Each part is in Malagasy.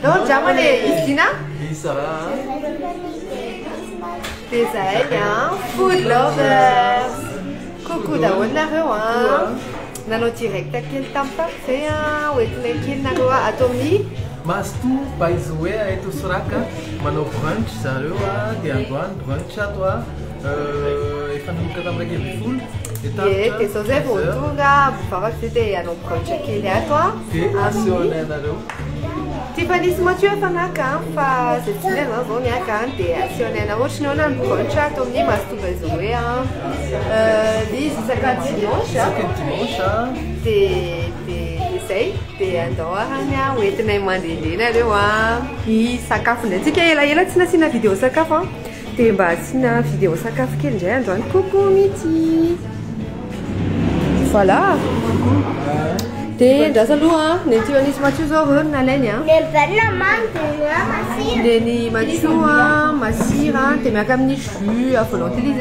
Donc, jamale Istina? Isara. Desaillant, food lovers. Coucou Daoud Narewa. Nano direct aquele tampa feia, o etlequil nagoa atomi. Mas tu paizoe itu suraka, mano brunch sarua, dianguan brunch atwa, ikan kita lagi full. E te soze voltunga, fava c'était à nos brunch aquele atwa. Acione naro. Tiffany smotiu fanaka, fa se tine na zone akante, acione na rochno na brunch atomi, mas tu paizoe li sakatinosha. Te andohana hoentina mandehandeha nareo I sakafo ndratsika elaela tsy nasina vidéo sakafo dia mba asina vidéo sakafo kely indray androany coucou mity voilà dia ndrasa aloha ny Tiffany Mathieu zao reo nalainy dia ny Mathieu masira dia miaka amin'ny jus à volonté izy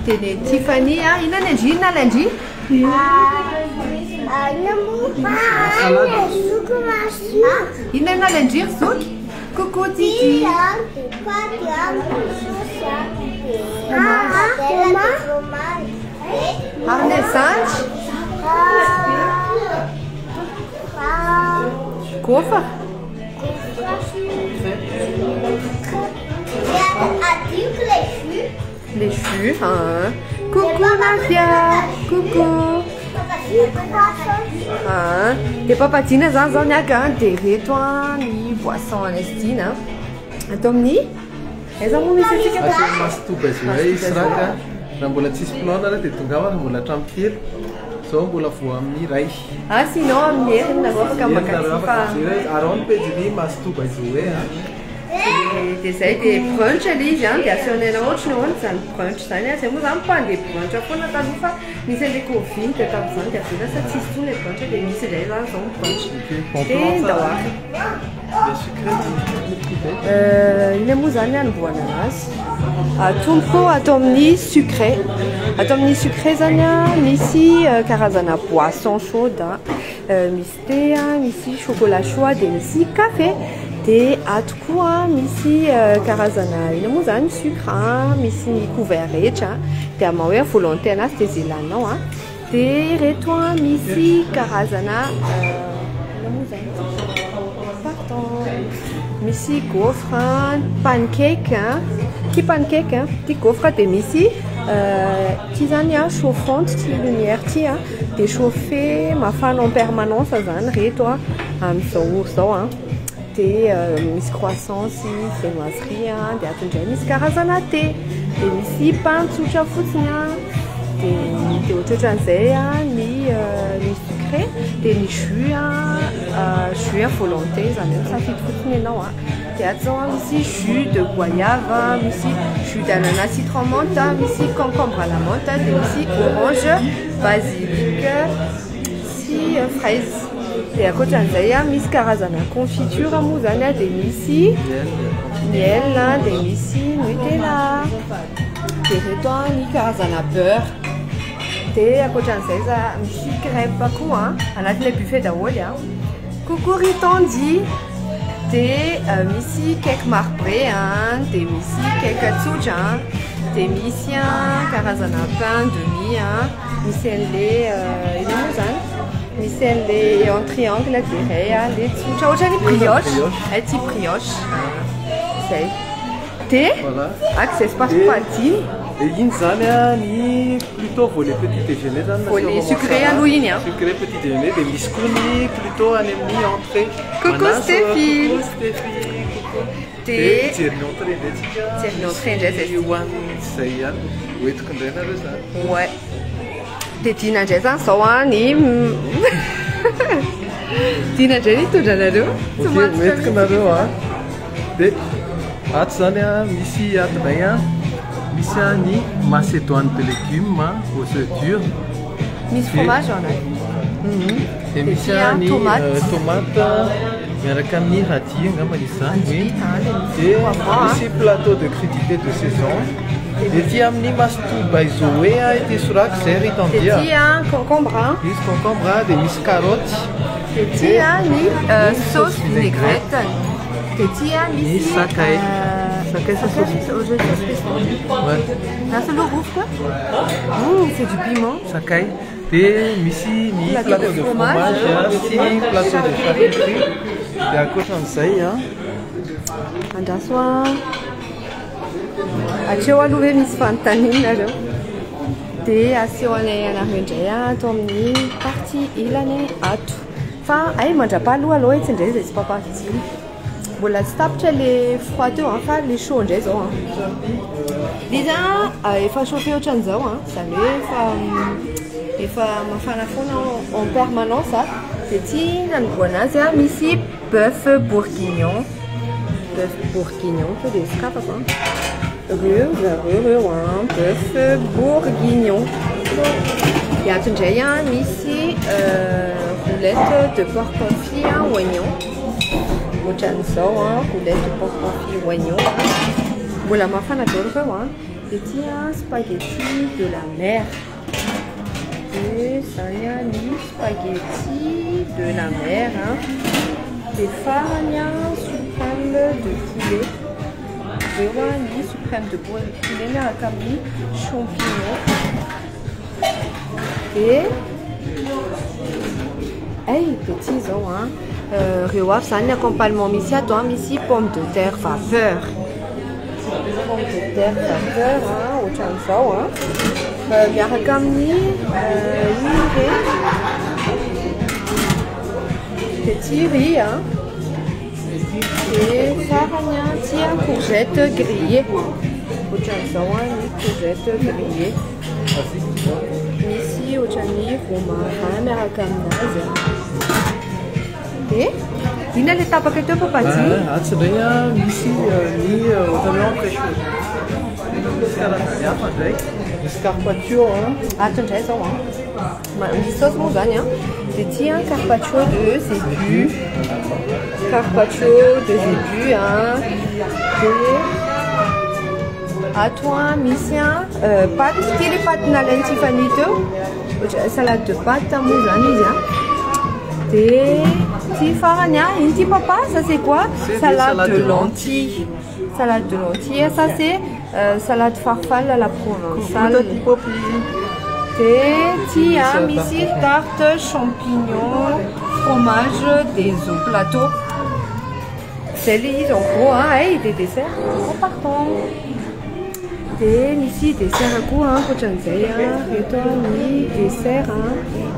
dia ny Tiffany inona ny nalaindry Inna nalaindry zoky coucou Titi Arnesange Kofa Les jus coucou Nadia coucou Dia papatina zany zao niaka dia reto ny boisson Anestina atao amin'ny aiza moa misy atsika Mastobazoe israka raha mbola tsisy plan dia tonga mbola trano telo zao mbola vo amin'ny ray sinon amin'ny heriny nareo afaka makatsifa arony pejiny mastobazoe dia zay dia brunch ali izy dia asionena ohatrany ahoana zany brunch zany zay moa zany mpandeha brunch foana taloha fa nisy an'ilay covid dia tamin'izany dia avela sa tsisy tsony ilay brunch dia misy indray zany zao brunch dia ndahoary ina moa zany anomboana anazy tompo atao amin'ny sucré zany misy karazana boisson chaude misy thé misy chocolat chaud dia misy café dia ato koa misy karazana ina moa zany sucre misy ny couvert rehetra dia ama hoe volonté anazy dia zay laninao dia reto misy karazana ina moa zany pardon misy gaufre pancake ty gaufre dia misy ty zany chauffante ty lumière ty dia chauffe mafana en permanence zany reto amin'izao ora zao dia misy croissant sy viennoiserie dia atondray misy karazana thé dia misy pain tsotra fotsiny dia ohatrohatran'izay ny sucré dia ny jus à volonté zany hoe safidy fotsiny ianao dia ato zao misy jus de goyave misy jus d'ananas citron menthe misy concombre à la menthe dia misy orange basilic sy fraise dia akoatran'izay misy karazana confiture moa zany dia misy miel dia misy nutella dia reto ny karazana beurre dia akoatran'izay misy crêpe koa anatin'ilay buffet daholo coucou Ritondi dia misy cake marbré dia misy cake tsotra dia misy karazana pain de mie misy an'ilay ina moa zany misy an'ilay en triangle dia le tsotra ohatrany brioche ty brioche zay dia access passeparty iny zany ny plutôt volet petit déjeuner zany volet sucré aloha iny sucré petit déjeuner dia misy koa ny plutôt any amin'ny entrée coucou Stéphie dia jeriny entrée indray tsika hoaniny zay ihany hoentiko indray nareo zany ouais dia dina indray zany zao ny dina indray ny tondra nareo hoentiko nareo dia ato zany misy atinay misy ny macédoine de légumes aux œufs durs misy fromage dia misy ny tomate miaraka amin'ny radis angamba izy zany dia misy plateau de crudité de saison dia ty amin'ny mastobazoe ity sorako zay Ritandia dia concombre misy concombre dia misy carotte dia ty ny sauce vinaigrette Ni sakai. Sakai c'est sauce. Ouais. Là c'est le rouge quoi. C'est du piment. Sakai. Et ici, ni plateau de fromage, ni plateau de charcuterie. Et à côté de ça, Andaswa. Achewa louve mis fantanin là. Te asione na hunjaya tomni parti ilane atu. Enfin, ai mangia pas l'eau à l'eau et c'est pas parti. Bon la stop les froides enfin les chauds on dirait hein. Déjà, il faut chauffer au chanzo hein. Ça il faut faire la faune en permanence ça. C'est une bonne ici bœuf bourguignon. Bœuf bourguignon, que des scrapes hein. Bœuf bourguignon. Il y a un géant ici, roulette de porc confit à oignon. Roulette de porc confit oignon. Voilà ma fan à toi, c'est un spaghetti de la mer. Et ça y a des spaghetti de la mer. Des faranias suprême de poulet. Des suprême de poulet à cambi, champignons. Et hey, petits os, hein. Rewaf, ça n'a accompagnement ici, ici, pommes de terre vapeur. Pommes de terre vapeur, hein, au chansao, hein. Miarakamni, petit riz, hein. Et farania, tiens, courgettes grillées. Au chansao, hein, courgettes grillées. Ici, au chani, romarin, merakamnaz. Et il n'a l'état paquet de papati. Ah, c'est bien ici, ni au camion très chaud. Carpaccio, hein. Attends, j'ai ça, hein. Une sauce montagne, hein. C'est un carpaccio de zébu. Carpaccio de zébu, hein. À toi, Missia, pâte, quelle est pâte nalenti fanito? Salade de pâte à mousane, et farania, inti papa, ça c'est quoi? Salade de lentilles. Salade de lentilles, ça c'est salade farfalle à la provençale. Et tiens, ici tarte, champignons, fromage, des œufs, plateau. C'est les en gros, hein, et des desserts en partant. Et ici, dessert à coup, hein, pour chanter, ni dessert, hein,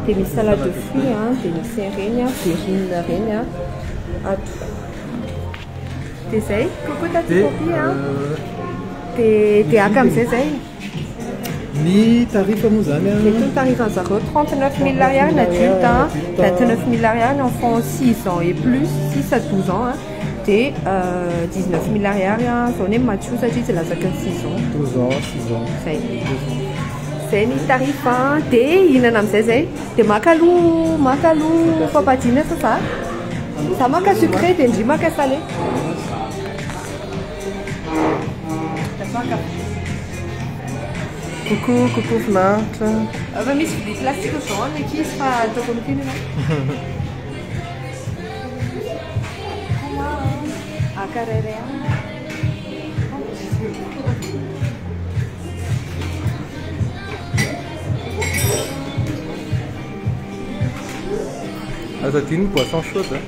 des salades de fruits, hein, des serrenia, des rina, à tout. T'essayes? Coucou, t'as tout copié, hein? T'es à comme c'est ça? Ni tarif à Mouzane. C'est tout tarif à Zaro. 39 000 l'ariane, adulte, hein. 29 000 l'ariane, enfant 6 ans et plus, 6 à 12 ans, hein. T'es 19 000 l'ariane, on est mature, ça dit c'est la 6 ans. 12 ans, 6 ans. C'est ni tarif, hein. T'es, il n'en a pas t'es macalou, papatine, c'est ça? Ça manque à sucré, t'es dit manque à salé. Coucou Fnat. Mais c'est des plastiques au champ, mais qui sera de comité là? À carré. Ah, ça tient une poisson chaude. Hein.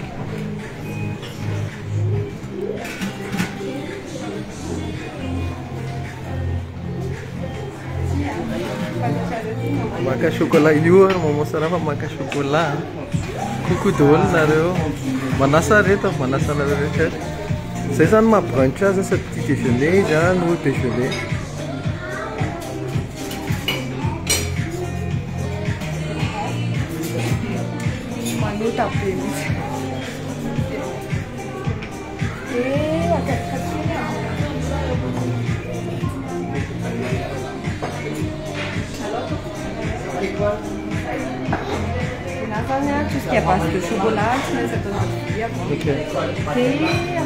Maca chocolat iliur, mau sarapan maca chocolat. Kuku dol naro. Manasa reta, manasa naro. C'est ça ma brunch, c'est ce petit déjeuner, j'ai un nouveau déjeuner. Tout ce qui est passe de chocolat, ça donne Ok. Et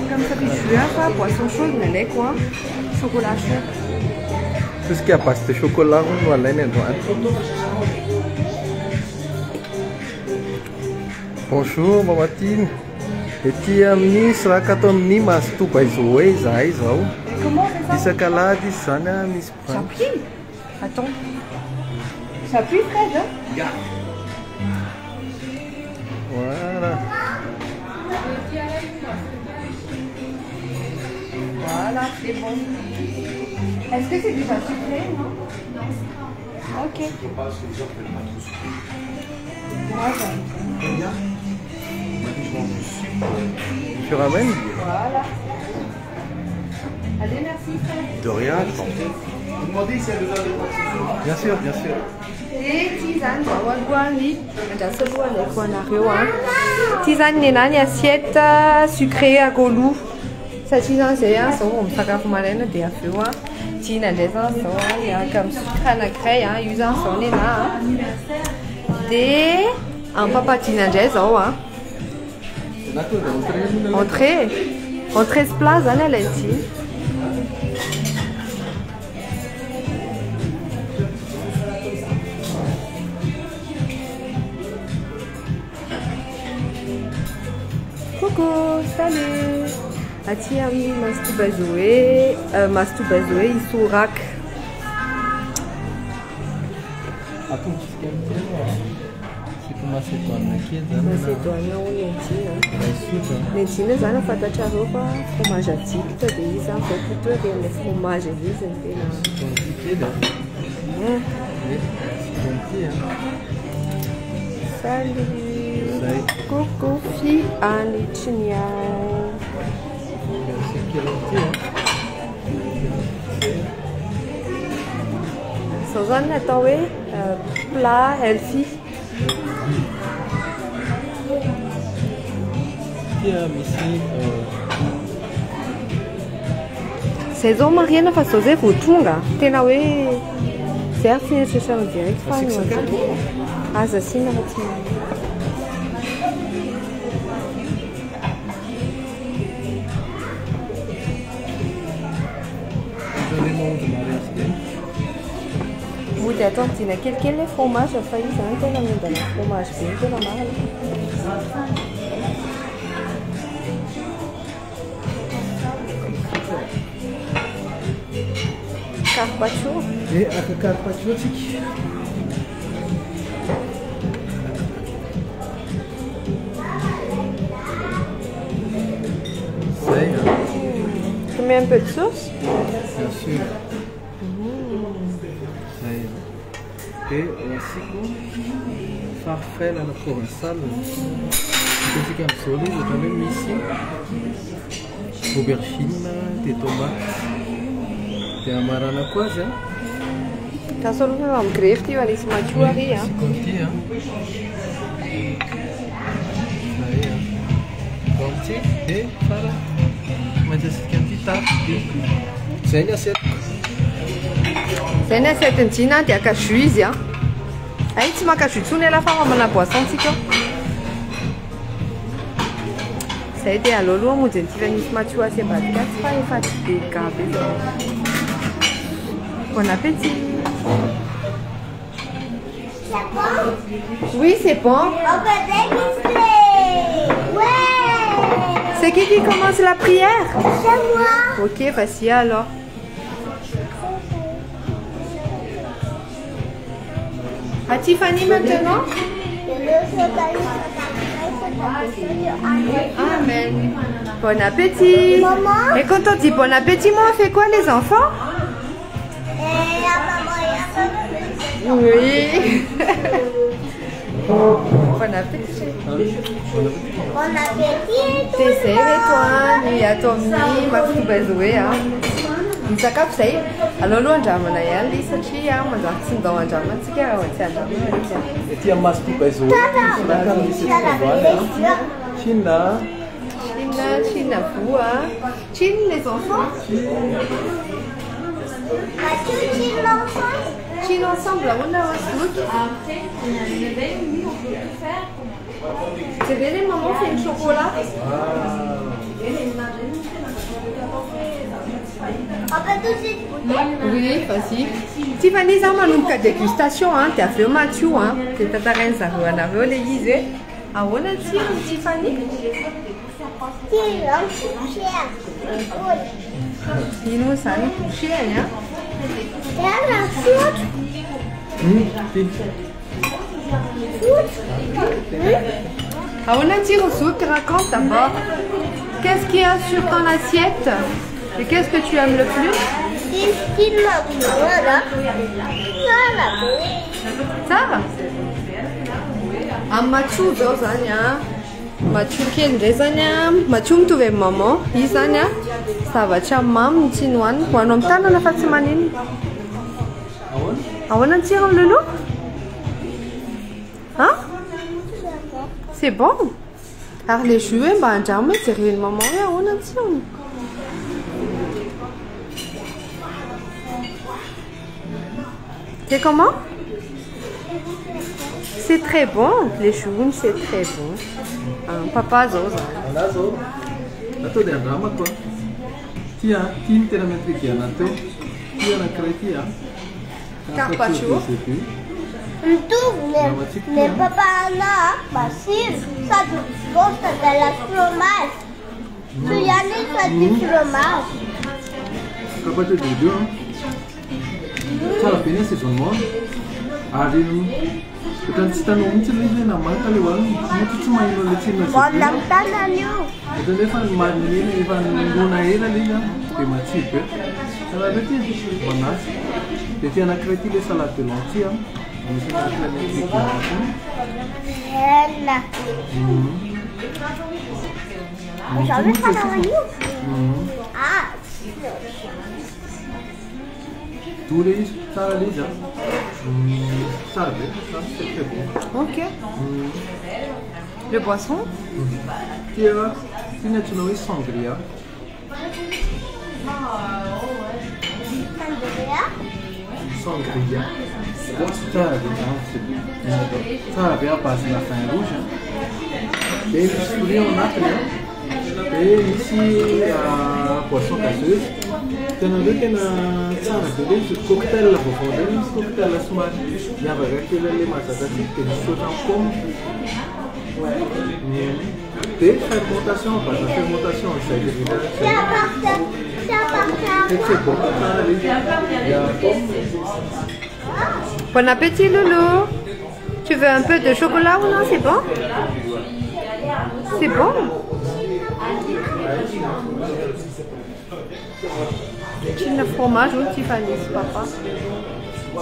comme ça, je suis poisson chaud, il est quoi? Chocolat chaud. Tout ce qui est passe de chocolat, on va aller dans Bonjour, bon matin. Ety amin'ny siraka ato amin'ny Mastoba Zoé izahay zao. Comment on fait ça? Isak'alahady izy zany a misy J'appuie. Attends. J'appuie, Fred, hein? Voilà. Voilà, c'est bon. Est-ce que c'est déjà sucré, non? Non. Ok. Tu ramènes? Voilà. Allez, merci, Fred. De rien. Vous demandez si elle nous a des Bien sûr, bien sûr. Et tisane, wagwani. Tisane, nena, assiette sucrée à golou. Satria zay a zao vao misakafo maraina dia avy eo a tiana indray zany zao a miaraka amin'ny sucre anankiray a io zany zao nena a dia ampampatiana indray zao a entrée sy plat zany ilay ity coucou, salut. Aty amin'ny Mastoba Zoé Isorak. C'est macédoine kely zany. Macédoine ou lentina. Lentina zany fantatrareo fa fromage atypica dia izy zany vao plutôt regny fromage izy ny tena. Salut. Coucou fille Anichinia. Sao zany atao hoe plat healthy. Zay zao mariana fa zao zay vao tonga tena hoe zay ary fieritreritra direct fa aza asina fa tsy Mody atao midina kelikely le fromage fa izy zany tena mindana fromage be tena marina. Carpaccio. Et aka carpaccio tsika. Tu mets un peu de sauce? Bien sûr. Et aussi farfalle alla provençale. Così che soli, je même mis ici aubergine, des tomates. Dia amarana koa azy a. Ka solo fa amin'ny grefy io anisy madio ary a. Si conti a. Aí a. Conti e fara. Mas esse aqui é pitapy. Zay ny asetiko. Zay ny asetiny Gina dia aka jus izy a. Ay tsy maka jus tsony ala fa mamana boisson tsika. Zay dia aleo aloha monjy ny tivany misy madio azy ambadika tsy fa efa tsy be gabe zao. Bon appétit. C'est bon? Oui, c'est bon. On peut déguster. Ouais. C'est qui commence la prière? C'est moi. Ok, vas-y alors. À Tiffany maintenant? Amen. Bon appétit. Maman? Et quand on dit bon appétit, moi on fait quoi les enfants? Oui. Bon appétit. Bon appétit. T'essayes toi, ni à ton ni, Mastoba Zoé. Misakafo zay aleo aloha andramana ihany ilay satria manjary tsy ndao andramantsika raha tsy andramana izy. Ety amin'ny Mastoba Zoé. Chine. Chine vous, hein? Chine les enfants? Chine ensemble, on a un truc. C'est bien les mamans fait une chocolat? Oui, vas-y. Tiffany zao manomboka dégustation hein, t'as fait Mathieu hein, t'es tatarenza anareo le izy. Ahoana tsiro Tiffany? Ini sana coucher ya. On a tiré au sucre, raconte d'abord. Qu'est-ce qu'il y a sur ton assiette? Et qu'est-ce que tu aimes le plus? Ça? Machu zanya. Machu kian rezanya. Machu tu ve mama. Isanya. Ça va chamam chinuan. Wanom tana na fatsimanin. Awan an tiré le loup? Hein? C'est bon. Alors les cheveux, ben jamais tiré une maman. On a tiré. C'est comment? C'est très bon. Les cheveux, c'est très bon. Papa Zoza. Atau dia drama quoi? Tiens, tin terametri kia nanti. Tiens nak kerja. Carpaccio. Mais papa là, Basile, ça te gosta della fromage. Tu y allais ça du fromage. Carpaccio dulu. Kalau pilih sih semua. Ada kita cita nomor cerita nama kali walau itu cuma yang boleh cerita. Walang tananyo. Itu lepas mandi lepas guna era liga, kemacip. Kalau betul, panas. Jadi anak kereta le salat pelonci ya. Enak. Tapi tananyo. Ah. Turis, ça déjà. Ça c'est très bon. Ok. Le boisson? Tiens, tu n'as pas eu sangria. Sangria. Ça a bien passé la fin rouge. Et ici, on a et ici, poisson casseuse. Tu as un cocktail là pour faire des cocktails là souvent. Il y a les massacres qui sont en pomme. Des fermentations, parce que la fermentation, c'est c'est bon. Bon appétit, Loulou. Tu veux un peu de chocolat ou non? C'est bon? C'est bon? Tu ne fromage ou tu vanis papa?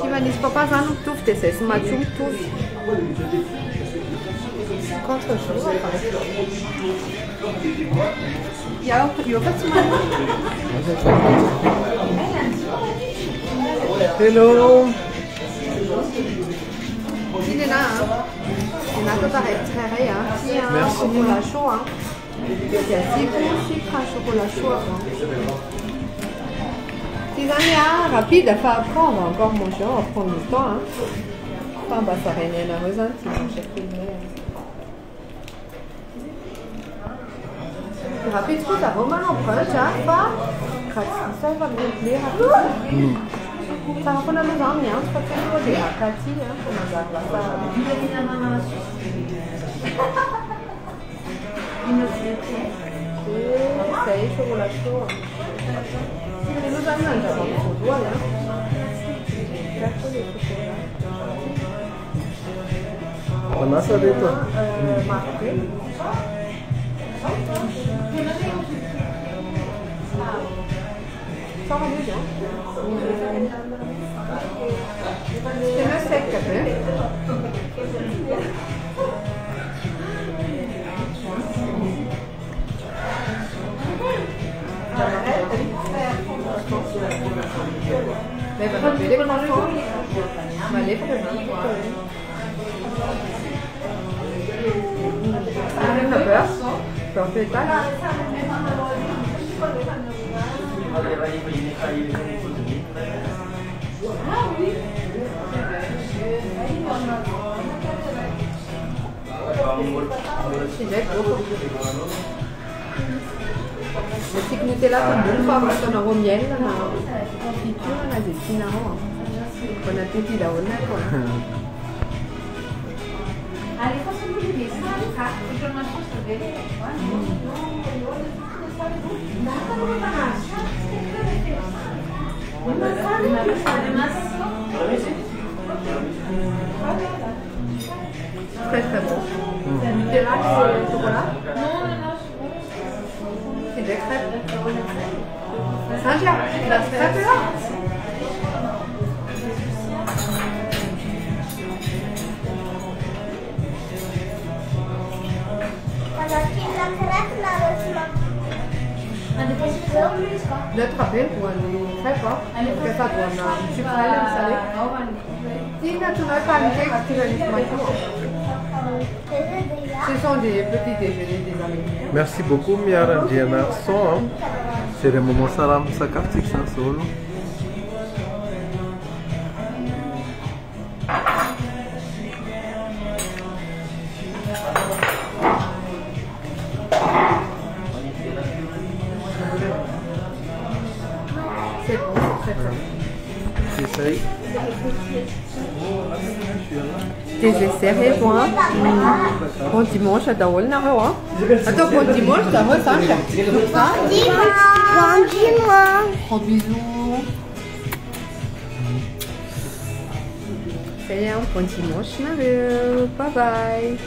Tu vanis papa, ça nous touche, c'est ma chou touche. Contre chose. Il y a pas de mal. Hello. Il est là, hein. Il y en a que pareil, très rien. Il y a un chocolat chaud, hein. Il y a 6 sucre à chocolat chaud. Tisania, rapide, à faire apprendre. On va encore manger, on va prendre du temps, hein. Enfin, bah, ça rien à la rosane, si on cherche le rapide, tout ça, Romain, on prend, tiens, pas. Ça va bien plaire, rapide. Ça va prendre nos amis, hein. C'est pas toujours des Akati, hein. Comment ça va faire? C'est chocolat chaud. Les nos amis, on va prendre au doigt, là. Panas ada itu. Marqué. Ça va mieux, hein? C'est le sec, hein? Mais va pas les enfants. Va les faire. Même la peur. Peur de l'état. Le petit Nutella comme bon pas con au miel, confiture, on a des cinnamons. Bon appétit là, on a quoi. Allez, façon de vivre, ça, je m'en pense de Très très bon. Du terrasse et chocolat? C'est des crêpes. Saint-Jacques, la crêpe là? De attraper pour les crêpes, hein? Parce que ça donne un sucre salé. Si tu n'as pas un cake, tu vas les tomates. Ce sont des petits déjeuners des Américains. Merci beaucoup, Miara Diana. Son, c'est le moment salam sakartik sans solo. C'est bon, c'est très bon. Essaye. T'es serré, toi? Bon dimanche à Daol, Naro. Attends, bon dimanche, ça va, ça? Bon dimanche. Gros bisous. C'est un bon dimanche, Naro. Bye bye.